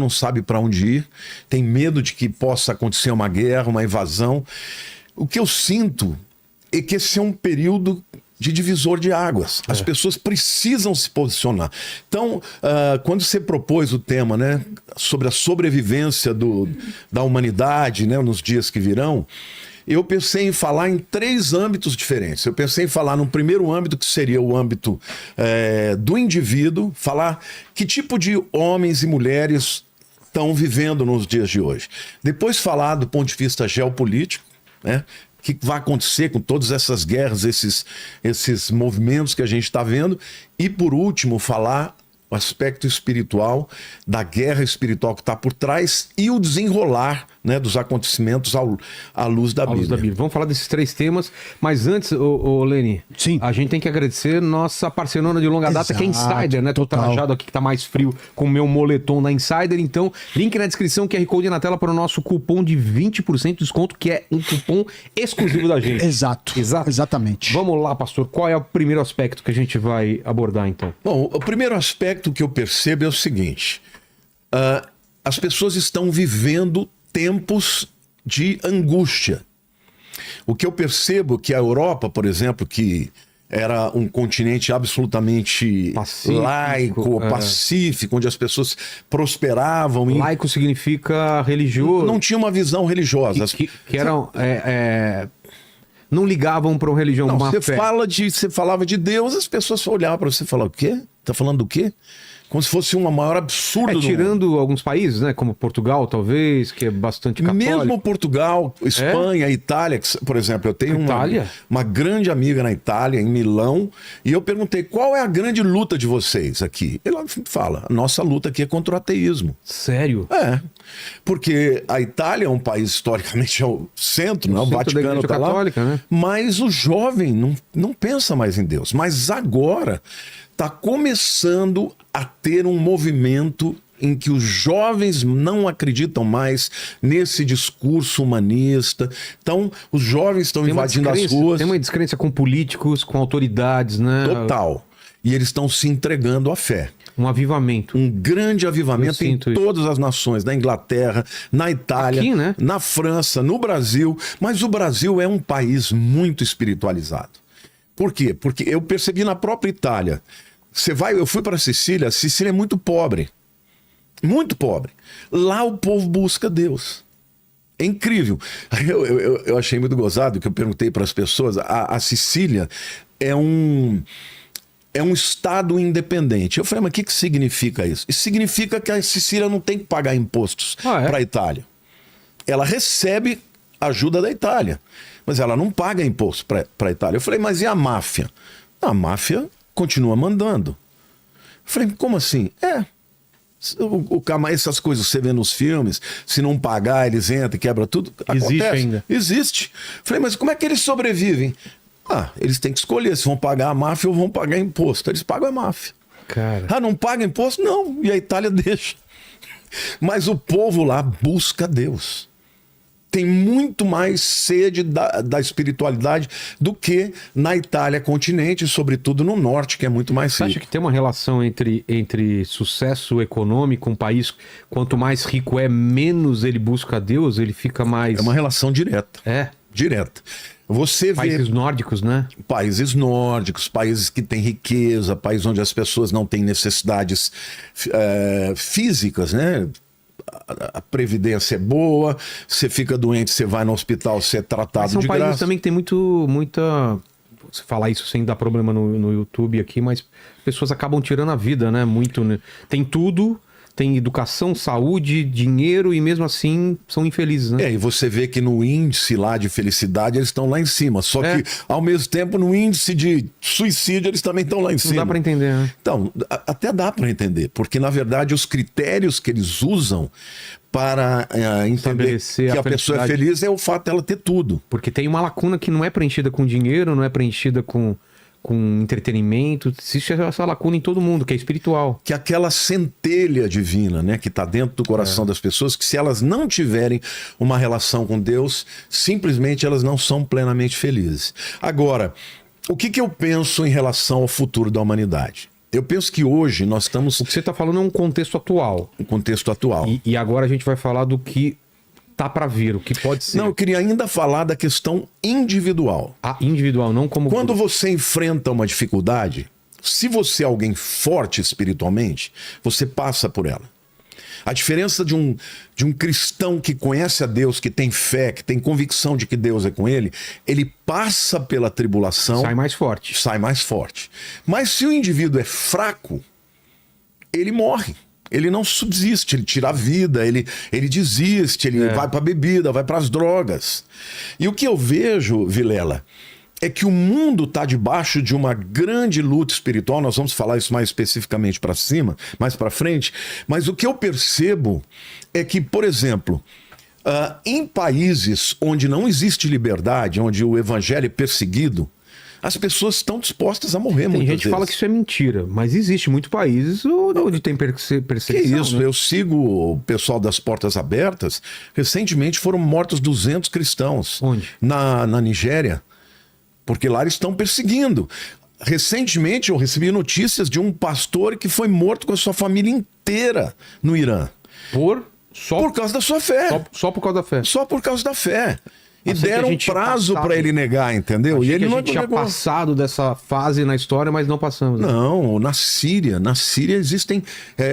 não sabe para onde ir, tem medo de que possa acontecer uma guerra, uma invasão. O que eu sinto é que esse é um período de divisor de águas. As pessoas precisam se posicionar. Então, quando você propôs o tema, né, sobre a sobrevivência da humanidade, né, nos dias que virão, eu pensei em falar em 3 âmbitos diferentes. Eu pensei em falar num primeiro âmbito, que seria o âmbito do indivíduo, falar que tipo de homens e mulheres estão vivendo nos dias de hoje. Depois falar do ponto de vista geopolítico, né? O que vai acontecer com todas essas guerras, esses movimentos que a gente está vendo. E, por último, falar o aspecto espiritual, da guerra espiritual que está por trás e o desenrolar, né, dos acontecimentos à luz da Bíblia. Vamos falar desses 3 temas, mas antes, Leni, sim, a gente tem que agradecer nossa parceirona de longa data, que é Insider, né? Tô trajado aqui que tá mais frio com o meu moletom da Insider, então link na descrição, QR Code na tela para o nosso cupom de 20% de desconto, que é um cupom exclusivo da gente. Exato. Exatamente. Vamos lá, pastor, qual é o primeiro aspecto que a gente vai abordar, então? Bom, o primeiro aspecto que eu percebo é o seguinte, as pessoas estão vivendo tempos de angústia. O que eu percebo que a Europa, por exemplo, que era um continente absolutamente laico, pacífico, onde as pessoas prosperavam. Laico significa religioso. Não tinha uma visão religiosa. Que eram... não ligavam para uma religião, uma fé. Você falava de Deus, as pessoas olhavam para você e falavam, o quê? Tá falando do quê? Como se fosse uma maior absurdo. Tirando alguns países, né? Como Portugal, talvez, que é bastante católico. Mesmo Portugal, Espanha, Itália, por exemplo, eu tenho uma grande amiga na Itália, em Milão, e eu perguntei, qual é a grande luta de vocês aqui? Ela fala, a nossa luta aqui é contra o ateísmo. Sério? Porque a Itália é um país historicamente é o centro, né? O Vaticano está lá, né? Mas o jovem não pensa mais em Deus. Mas agora está começando a ter um movimento em que os jovens não acreditam mais nesse discurso humanista. Então, os jovens estão invadindo as ruas. Tem uma descrença com políticos, com autoridades, né? Total. E eles estão se entregando à fé. Um avivamento. Um grande avivamento em todas as nações, na Inglaterra, na Itália, aqui, né? Na França, no Brasil. Mas o Brasil é um país muito espiritualizado. Por quê? Porque eu percebi na própria Itália. Eu fui para Sicília, a Sicília é muito pobre. Muito pobre. Lá o povo busca Deus. É incrível. Eu achei muito gozado que eu perguntei para as pessoas. A Sicília é um estado independente. Eu falei, mas o que significa isso? Isso significa que a Sicília não tem que pagar impostos para a Itália. Ela recebe ajuda da Itália, mas ela não paga imposto para a Itália. Eu falei, mas e a máfia? A máfia continua mandando. Eu falei, como assim? Essas coisas que você vê nos filmes, se não pagar, eles entram e quebram tudo. Existe ainda. Existe. Eu falei, mas como é que eles sobrevivem? Eles têm que escolher se vão pagar a máfia ou vão pagar imposto. Eles pagam a máfia. Cara. Não paga imposto? Não. E a Itália deixa. Mas o povo lá busca Deus. Tem muito mais sede da espiritualidade do que na Itália continente, sobretudo no norte, que é muito mais rico. Você acha que tem uma relação entre sucesso econômico, um país, quanto mais rico é, menos ele busca Deus, ele fica mais... É uma relação direta. Direta. Você países nórdicos, né? Países nórdicos, países que têm riqueza, países onde as pessoas não têm necessidades físicas, né? A previdência é boa, você fica doente, você vai no hospital, você é tratado de graça. São países também que tem muita... Você falar isso sem dar problema no YouTube aqui, mas pessoas acabam tirando a vida, né? Muito, né? Tem tudo... Tem educação, saúde, dinheiro e mesmo assim são infelizes, né? E você vê que no índice lá de felicidade eles estão lá em cima. Só que, ao mesmo tempo, no índice de suicídio eles também estão lá em cima. Não dá para entender, né? Então, até dá para entender. Porque, na verdade, os critérios que eles usam para entender que a pessoa é feliz é o fato dela ter tudo. Porque tem uma lacuna que não é preenchida com dinheiro, não é preenchida com entretenimento, existe essa lacuna em todo mundo, que é espiritual. Que aquela centelha divina, né, que está dentro do coração das pessoas, que se elas não tiverem uma relação com Deus, simplesmente elas não são plenamente felizes. Agora, o que eu penso em relação ao futuro da humanidade? Eu penso que hoje nós estamos O que você está falando é um contexto atual. no contexto atual. E agora a gente vai falar do que tá para vir, o que pode ser. Não, eu queria ainda falar da questão individual. A individual, não como... Quando você enfrenta uma dificuldade, se você é alguém forte espiritualmente, você passa por ela. A diferença de um cristão que conhece a Deus, que tem fé, que tem convicção de que Deus é com ele passa pela tribulação, Sai mais forte. sai mais forte. Mas se o indivíduo é fraco, ele morre. Ele não subsiste, ele tira a vida, ele desiste, ele vai para a bebida, vai para as drogas. E o que eu vejo, Vilela, é que o mundo está debaixo de uma grande luta espiritual. Nós vamos falar isso mais especificamente para cima, mais para frente. Mas o que eu percebo é que, por exemplo, em países onde não existe liberdade, onde o evangelho é perseguido, as pessoas estão dispostas a morrer muitas vezes. Tem gente que fala que isso é mentira, mas existe muitos países onde tem perseguição. Que isso? Né? Eu sigo o pessoal das Portas Abertas. Recentemente foram mortos 200 cristãos. Onde? Na Nigéria. Porque lá eles estão perseguindo. Recentemente eu recebi notícias de um pastor que foi morto com a sua família inteira no Irã. Por causa da sua fé. Só por causa da fé. Só por causa da fé. E Achei que a deram gente tinha prazo passado. para ele negar, entendeu? Achei E ele que a não gente tinha negou. passado dessa fase na história, mas não passamos. Né? Não, na Síria existem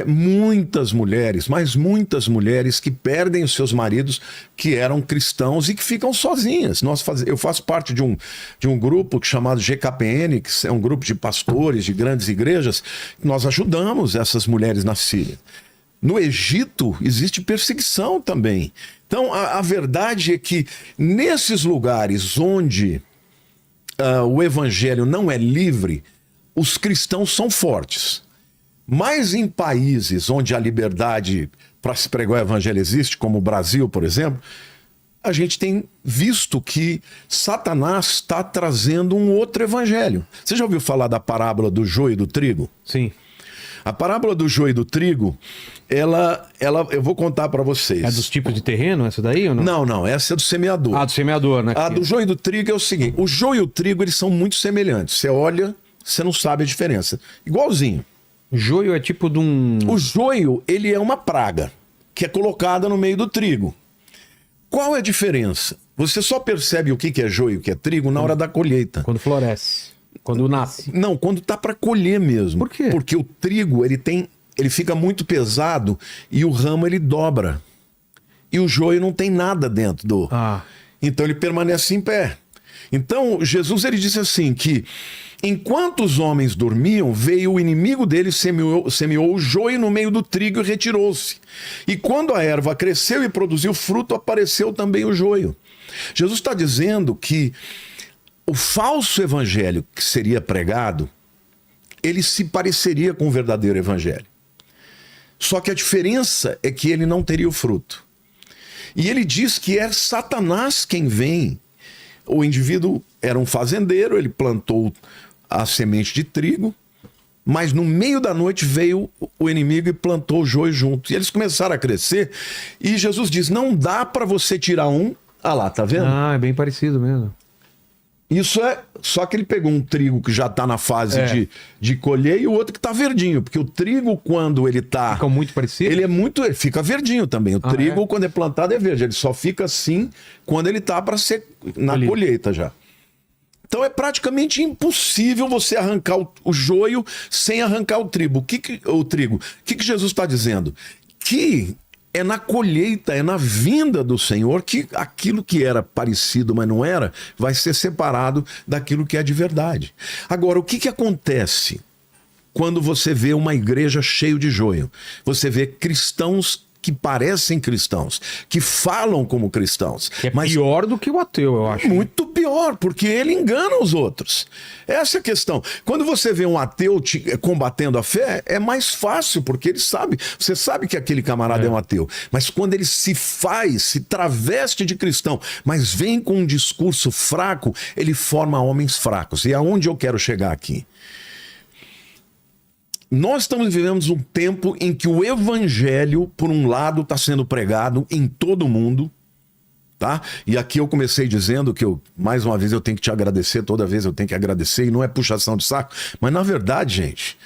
muitas mulheres, mas muitas mulheres que perdem os seus maridos que eram cristãos e que ficam sozinhas. Eu faço parte de um grupo chamado GKPN, que é um grupo de pastores de grandes igrejas. Nós ajudamos essas mulheres na Síria. No Egito existe perseguição também. Então a verdade é que nesses lugares onde o evangelho não é livre, os cristãos são fortes. Mas em países onde a liberdade para se pregar o evangelho existe, como o Brasil, por exemplo, a gente tem visto que Satanás está trazendo um outro evangelho. Você já ouviu falar da parábola do joio e do trigo? Sim. A parábola do joio e do trigo, eu vou contar para vocês. É dos tipos de terreno, essa daí ou não? Não, essa é do semeador. Ah, do semeador, né? A do joio e do trigo é o seguinte: o joio e o trigo, eles são muito semelhantes. Você olha, você não sabe a diferença. Igualzinho. Joio é tipo de um... O joio, ele é uma praga que é colocada no meio do trigo. Qual é a diferença? Você só percebe o que é joio e o que é trigo na hora da colheita. Quando floresce. Quando nasce. Não, quando tá para colher mesmo. Por quê? Porque o trigo, ele fica muito pesado e o ramo ele dobra. E o joio não tem nada dentro do... Então ele permanece em pé. Então Jesus ele disse assim que enquanto os homens dormiam, veio o inimigo deles, semeou o joio no meio do trigo e retirou-se. E quando a erva cresceu e produziu fruto, apareceu também o joio. Jesus está dizendo que o falso evangelho que seria pregado, ele se pareceria com o verdadeiro evangelho. Só que a diferença é que ele não teria o fruto. E ele diz que é Satanás quem vem. O indivíduo era um fazendeiro, ele plantou a semente de trigo, mas no meio da noite veio o inimigo e plantou o joio junto. E eles começaram a crescer, e Jesus diz, não dá para você tirar um... Ah lá, tá vendo? É bem parecido mesmo. Isso é... Só que ele pegou um trigo que já está na fase de colher e o outro que está verdinho. Porque o trigo, quando ele está... Fica muito parecido? Ele fica verdinho também. O trigo, quando é plantado, é verde. Ele só fica assim quando ele está para ser na colheita já. Então é praticamente impossível você arrancar o joio sem arrancar o trigo. O que Jesus está dizendo? Que... é na colheita, é na vinda do Senhor que aquilo que era parecido, mas não era, vai ser separado daquilo que é de verdade. Agora, o que acontece quando você vê uma igreja cheia de joio? Você vê cristãos que parecem cristãos, que falam como cristãos. Que é pior do que o ateu, eu acho. Muito pior, porque ele engana os outros. Essa é a questão. Quando você vê um ateu combatendo a fé, é mais fácil, porque ele sabe. Você sabe que aquele camarada é um ateu. Mas quando ele se traveste de cristão, mas vem com um discurso fraco, ele forma homens fracos. E aonde eu quero chegar aqui? Nós estamos vivendo um tempo em que o evangelho, por um lado, está sendo pregado em todo o mundo, tá? E aqui eu comecei dizendo que mais uma vez eu tenho que te agradecer, toda vez eu tenho que agradecer, e não é puxação de saco, mas na verdade, gente,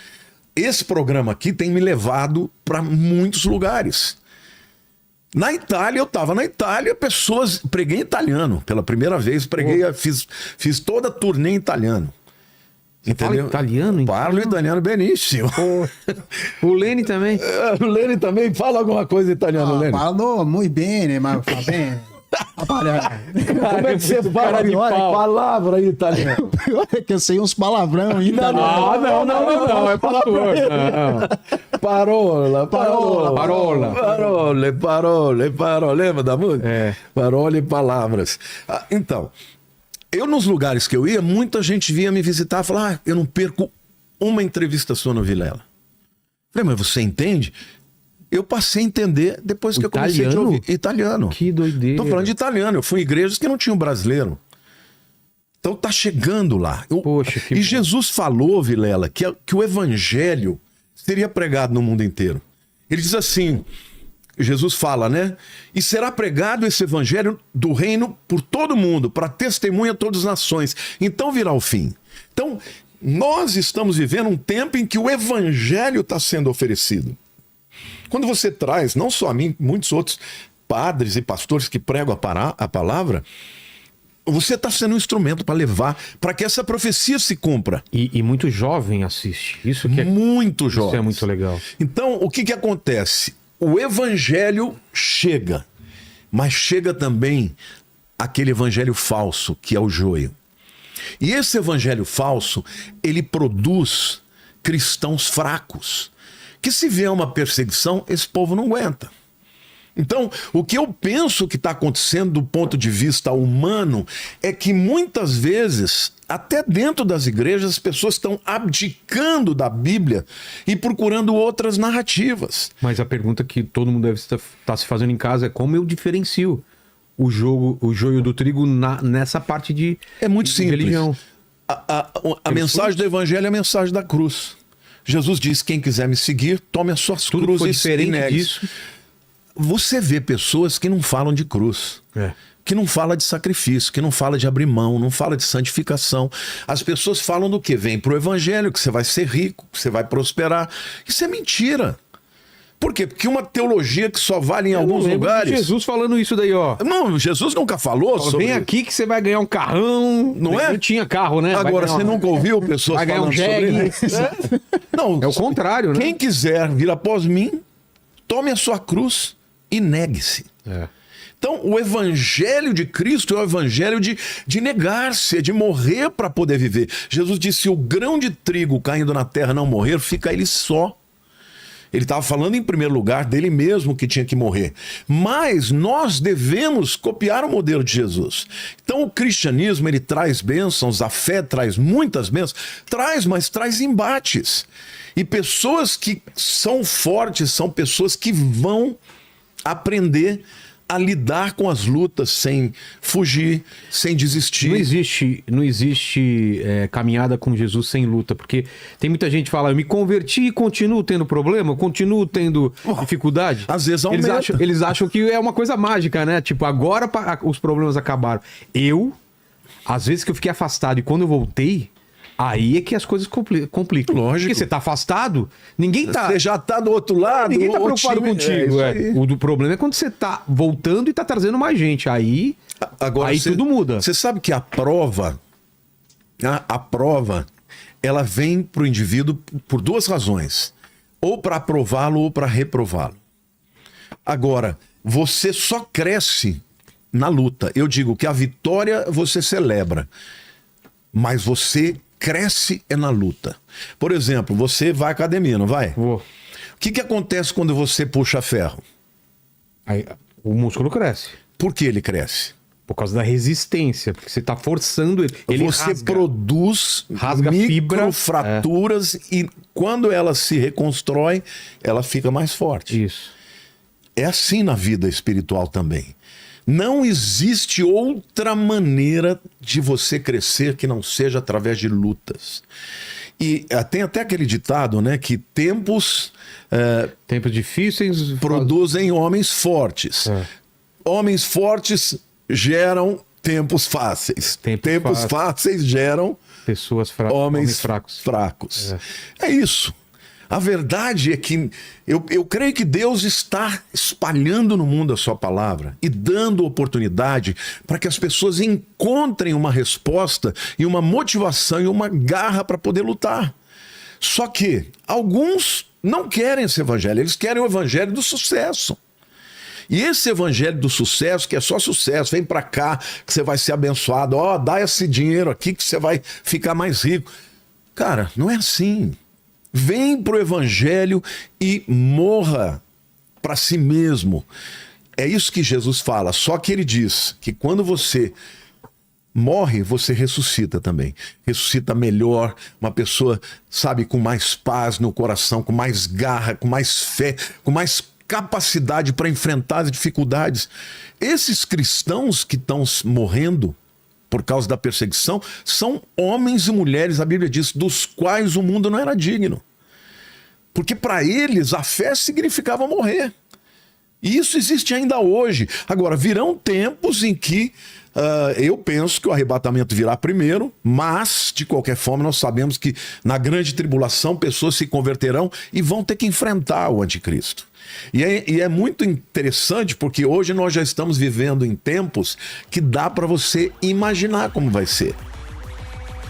esse programa aqui tem me levado para muitos lugares. Na Itália, eu estava na Itália, preguei em italiano. Pela primeira vez, fiz toda a turnê em italiano. Entendeu? Fala italiano? Parlo italiano benissimo. O Lene também? O Lene também fala alguma coisa em italiano, Lene? Parlo muito bem, mas va bene. Como é que você fala palavra em italiano? O pior é que eu sei uns palavrão em italiano. Não, é pastor. Parola. Lembra da música? É. Parola e palavras. Então, eu nos lugares que eu ia, muita gente vinha me visitar e falar, eu não perco uma entrevista sua no Vilela. Falei, mas você entende? Eu passei a entender depois que eu comecei a te ouvir. Italiano. Que doideira. Tô falando de italiano. Eu fui em igrejas que não tinham brasileiro. Então tá chegando lá. Poxa, que e bom. Jesus falou, Vilela, que o evangelho seria pregado no mundo inteiro. Ele diz assim, Jesus fala, né? E será pregado esse evangelho do reino por todo mundo, para testemunha a todas as nações. Então virá o fim. Então, nós estamos vivendo um tempo em que o evangelho está sendo oferecido. Quando você traz, não só a mim, muitos outros padres e pastores que pregam a palavra, você está sendo um instrumento para levar, para que essa profecia se cumpra. E muito jovem assiste. Isso que é Muito jovem. Isso é muito legal. Então, o que acontece? O evangelho chega, mas chega também aquele evangelho falso, que é o joio. E esse evangelho falso, ele produz cristãos fracos, que se vier uma perseguição, esse povo não aguenta. Então, o que eu penso que está acontecendo do ponto de vista humano é que muitas vezes, até dentro das igrejas, as pessoas estão abdicando da Bíblia e procurando outras narrativas. Mas a pergunta que todo mundo deve estar se fazendo em casa é como eu diferencio o joio do trigo nessa parte de É muito de simples. religião. A mensagem do evangelho é a mensagem da cruz. Jesus disse, quem quiser me seguir, tome as suas Tudo que for cruzes e diferente negue. disso. Você vê pessoas que não falam de cruz, que não fala de sacrifício, que não fala de abrir mão, não fala de santificação. As pessoas falam do quê? Vem pro evangelho, que você vai ser rico, que você vai prosperar. Isso é mentira. Por quê? Porque uma teologia que só vale em alguns lugares... Jesus falando isso daí, ó. Não, Jesus nunca falou sobre... Vem aqui que você vai ganhar um carrão. Não é? Não tinha carro, né? Agora, você nunca ouviu pessoas vai ganhar falando um jegue. sobre isso? Não, É o contrário, né? Quem quiser vir após mim, tome a sua cruz e negue-se. É. Então, o evangelho de Cristo é o evangelho de negar-se, é de morrer para poder viver. Jesus disse, se o grão de trigo caindo na terra não morrer, fica ele só. Ele estava falando em primeiro lugar dele mesmo que tinha que morrer. Mas nós devemos copiar o modelo de Jesus. Então o cristianismo, ele traz bênçãos, a fé traz muitas bênçãos, mas traz embates. E pessoas que são fortes são pessoas que vão aprender a lidar com as lutas sem fugir, sem desistir. Não existe caminhada com Jesus sem luta, porque tem muita gente que fala, eu me converti e continuo tendo problema, eu continuo tendo dificuldade. Às vezes aumenta. Eles acham que é uma coisa mágica, né? Tipo, agora os problemas acabaram. Às vezes que eu fiquei afastado e quando eu voltei, aí é que as coisas complicam. Lógico. Porque você tá afastado, ninguém tá... Você já tá do outro lado. Ninguém tá preocupado contigo. Isso aí. O do problema é quando você tá voltando e tá trazendo mais gente. Aí tudo muda. Você sabe que a prova, ela vem pro indivíduo por duas razões. Ou para aprová-lo ou para reprová-lo. Agora, você só cresce na luta. Eu digo que a vitória você celebra, mas você cresce na luta. Por exemplo, você vai à academia, não vai? Vou. O que acontece quando você puxa ferro? Aí, o músculo cresce. Por que ele cresce? Por causa da resistência, porque você tá forçando ele. Você rasga. produz Rasga fibra, fraturas e quando ela se reconstrói, ela fica mais forte. Isso. É assim na vida espiritual também. Não existe outra maneira de você crescer que não seja através de lutas. E tem até aquele ditado, né, que tempos Tempos difíceis produzem homens fortes. Homens fortes geram tempos fáceis. Tempos fáceis geram pessoas homens fracos. fracos. É isso. A verdade é que eu creio que Deus está espalhando no mundo a sua palavra e dando oportunidade para que as pessoas encontrem uma resposta e uma motivação e uma garra para poder lutar. Só que alguns não querem esse evangelho, eles querem o evangelho do sucesso. E esse evangelho do sucesso, que é só sucesso, vem para cá que você vai ser abençoado, ó, dá esse dinheiro aqui que você vai ficar mais rico. Cara, não é assim. Vem pro evangelho e morra para si mesmo. É isso que Jesus fala, só que ele diz que quando você morre, você ressuscita também. Ressuscita melhor, uma pessoa, sabe, com mais paz no coração, com mais garra, com mais fé, com mais capacidade para enfrentar as dificuldades. Esses cristãos que estão morrendo por causa da perseguição são homens e mulheres, a Bíblia diz, dos quais o mundo não era digno. Porque para eles a fé significava morrer. E isso existe ainda hoje. Agora, virão tempos em que eu penso que o arrebatamento virá primeiro, mas, de qualquer forma, nós sabemos que na grande tribulação pessoas se converterão e vão ter que enfrentar o anticristo. E é muito interessante porque hoje nós já estamos vivendo em tempos que dá para você imaginar como vai ser.